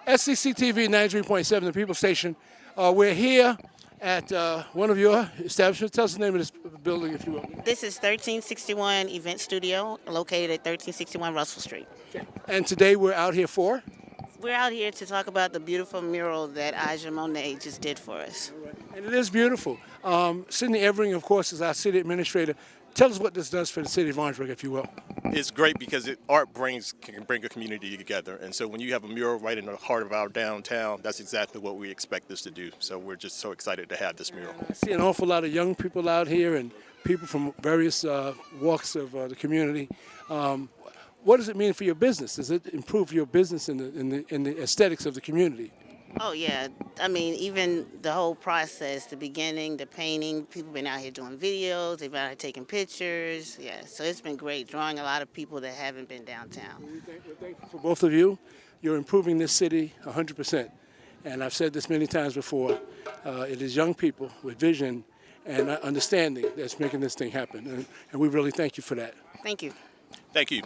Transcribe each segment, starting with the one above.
SCCTV 93.7, the People Station. We're here at one of your establishments. Tell us the name of this building, if you will. This is 1361 Event Studio, located at 1361 Russell Street. And today we're out here for? We're out here to talk about the beautiful mural that Ija Monet just did for us. And it is beautiful. Sidney Evering, of course, is our city administrator. Tell us what this does for the city of Orangeburg, if you will. It's great because art can bring a community together. And so when you have a mural right in the heart of our downtown, that's exactly what we expect this to do. So we're just so excited to have this mural. I see an awful lot of young people out here and people from various walks of the community. What does it mean for your business? Does it improve your business in the aesthetics of the community? Oh, yeah. I mean, even the whole process, the beginning, the painting, people been out here doing videos, they've been out here taking pictures. Yeah, so it's been great, drawing a lot of people that haven't been downtown. We're thankful for both of you. You're improving this city 100%. And I've said this many times before, it is young people with vision and understanding that's making this thing happen. And we really thank you for that. Thank you. Thank you.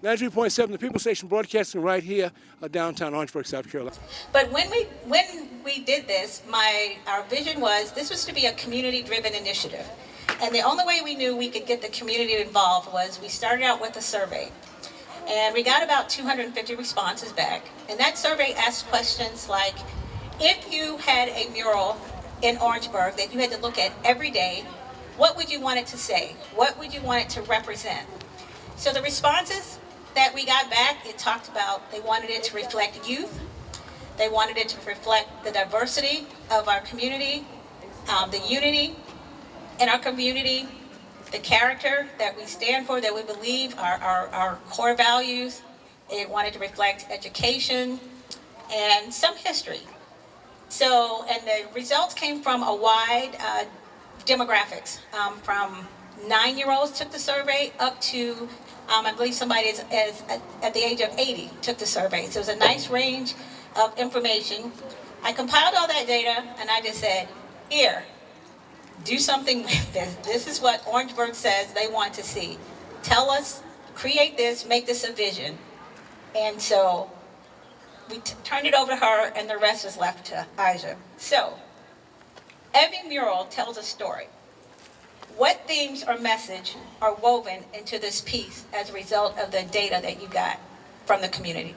93.7, the People Station, broadcasting right here, downtown Orangeburg, South Carolina. But when we did this, our vision was this was to be a community-driven initiative. And the only way we knew we could get the community involved was we started out with a survey. And we got about 250 responses back. And that survey asked questions like, if you had a mural in Orangeburg that you had to look at every day, what would you want it to say? What would you want it to represent? So the responses that we got back, it talked about they wanted it to reflect youth. They wanted it to reflect the diversity of our community, the unity in our community, the character that we stand for, that we believe are our core values. It wanted to reflect education and some history. So, and the results came from a wide demographics, from 9-year-olds took the survey up to I believe somebody at the age of 80 took the survey. So it was a nice range of information. I compiled all that data and I just said, here, do something with this. This is what Orangeburg says they want to see. Tell us, create this, make this a vision. And so we turned it over to her and the rest was left to Ija. So every mural tells a story. What themes or message are woven into this piece as a result of the data that you got from the community?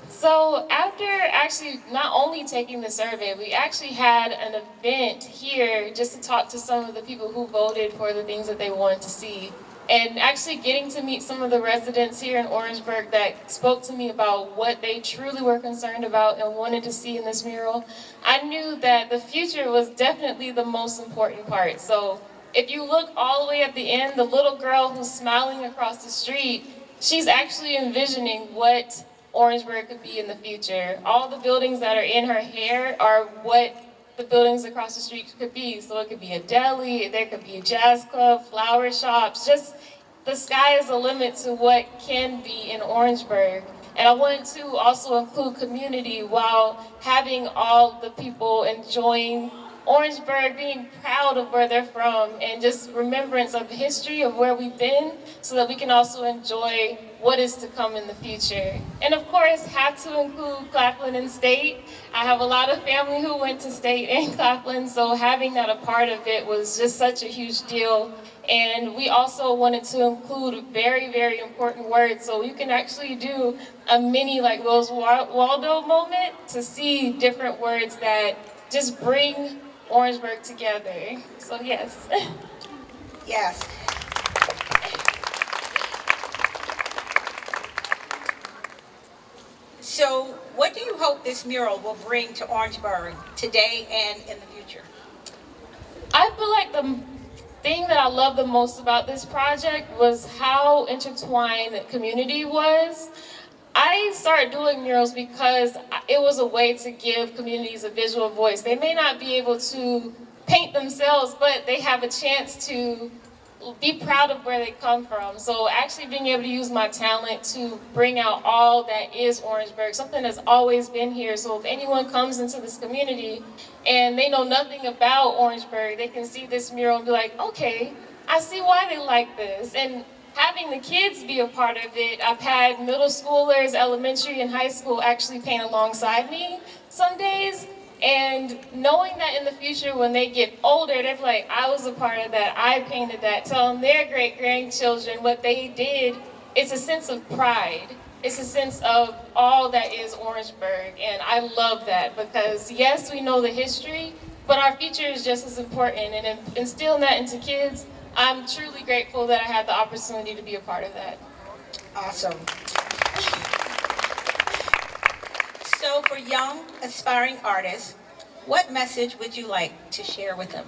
So after actually not only taking the survey, we actually had an event here just to talk to some of the people who voted for the things that they wanted to see. And actually getting to meet some of the residents here in Orangeburg that spoke to me about what they truly were concerned about and wanted to see in this mural, I knew that the future was definitely the most important part. So if you look all the way at the end, the little girl who's smiling across the street, she's actually envisioning what Orangeburg could be in the future. All the buildings that are in her hair are what the buildings across the street could be. So it could be a deli, there could be a jazz club, flower shops, just the sky is the limit to what can be in Orangeburg. And I wanted to also include community while having all the people enjoying Orangeburg, being proud of where they're from, and just remembrance of the history of where we've been so that we can also enjoy what is to come in the future. And of course, have to include Claflin and State. I have a lot of family who went to State and Claflin, so having that a part of it was just such a huge deal. And we also wanted to include very, very important words, so you can actually do a mini like Will's Waldo moment to see different words that just bring Orangeburg together. So yes. Yes. So what do you hope this mural will bring to Orangeburg today and in the future? I feel like the thing that I love the most about this project was how intertwined the community was. I started doing murals because it was a way to give communities a visual voice. They may not be able to paint themselves, but they have a chance to be proud of where they come from. So actually being able to use my talent to bring out all that is Orangeburg, something that's always been here. So if anyone comes into this community and they know nothing about Orangeburg, they can see this mural and be like, okay, I see why they like this. And having the kids be a part of it, I've had middle schoolers, elementary and high school actually paint alongside me some days. And knowing that in the future when they get older, they're like, I was a part of that, I painted that, telling their great-grandchildren what they did, it's a sense of pride. It's a sense of all that is Orangeburg. And I love that because yes, we know the history, but our future is just as important. And instilling that into kids, I'm truly grateful that I had the opportunity to be a part of that. Awesome. So for young, aspiring artists, what message would you like to share with them?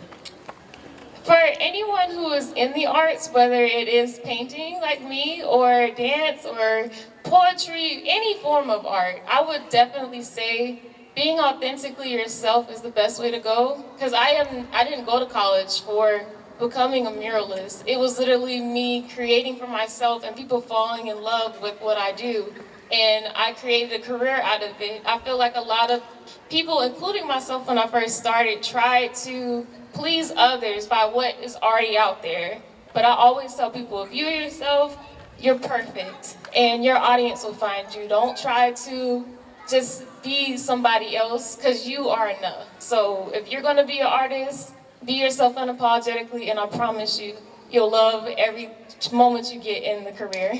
For anyone who is in the arts, whether it is painting like me, or dance, or poetry, any form of art, I would definitely say being authentically yourself is the best way to go. Because I didn't go to college for becoming a muralist. It was literally me creating for myself and people falling in love with what I do. And I created a career out of it. I feel like a lot of people, including myself when I first started, tried to please others by what is already out there. But I always tell people, if you're yourself, you're perfect. And your audience will find you. Don't try to just be somebody else, because you are enough. So if you're going to be an artist, be yourself unapologetically, and I promise you, you'll love every moment you get in the career.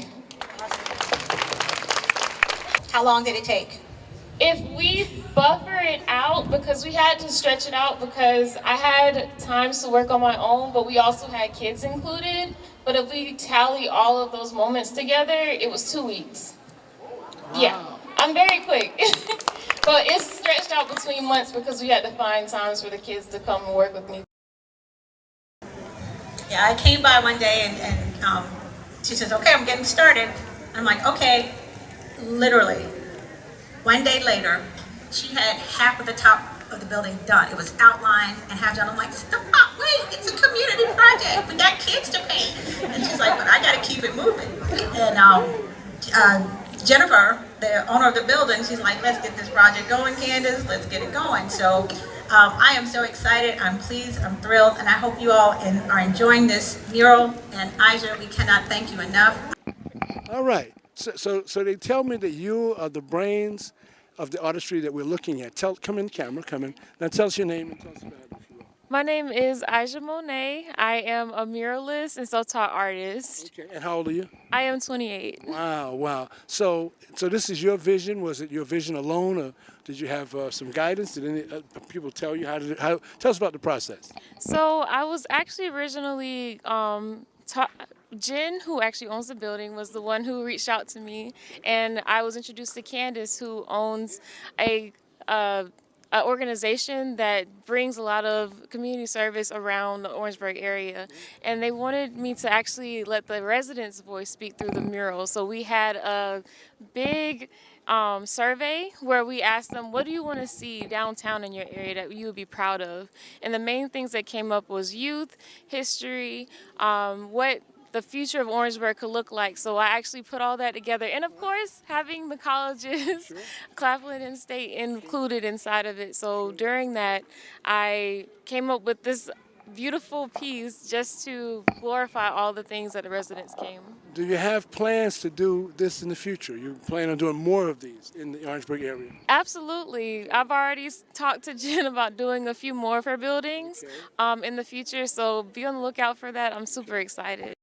How long did it take? If we buffer it out, because we had to stretch it out because I had times to work on my own, but we also had kids included. But if we tally all of those moments together, it was 2 weeks. Wow. Yeah, I'm very quick. But it's stretched out between months because we had to find times for the kids to come and work with me. Yeah, I came by one day and she says, okay, I'm getting started. I'm like, okay. Literally, one day later, she had half of the top of the building done. It was outlined and half done. I'm like, stop, wait, it's a community project. We got kids to paint. And she's like, but I got to keep it moving. And Jennifer, the owner of the building, she's like, let's get this project going, Candace. Let's get it going. So I am so excited. I'm pleased. I'm thrilled. And I hope you all are enjoying this mural. And Ija, we cannot thank you enough. All right. So they tell me that you are the brains of the artistry that we're looking at. Come in, camera, come in. Now tell us your name and tell us about it, if you will. My name is Ija Monet. I am a muralist and self-taught artist. Okay, and how old are you? I am 28. Wow. So this is your vision. Was it your vision alone, or did you have some guidance? Did any people tell you how? Tell us about the process. So I was actually originally Jen, who actually owns the building, was the one who reached out to me, and I was introduced to Candace, who owns a organization that brings a lot of community service around the Orangeburg area, and they wanted me to actually let the residents' voice speak through the mural. So we had a big survey where we asked them, what do you want to see downtown in your area that you would be proud of? And the main things that came up was youth, history, what the future of Orangeburg could look like. So I actually put all that together. And of course, having the colleges, Claflin and State included inside of it. So during that, I came up with this beautiful piece just to glorify all the things that the residents came. Do you have plans to do this in the future? You plan on doing more of these in the Orangeburg area? Absolutely. I've already talked to Jen about doing a few more of her buildings in the future. So be on the lookout for that. I'm super excited.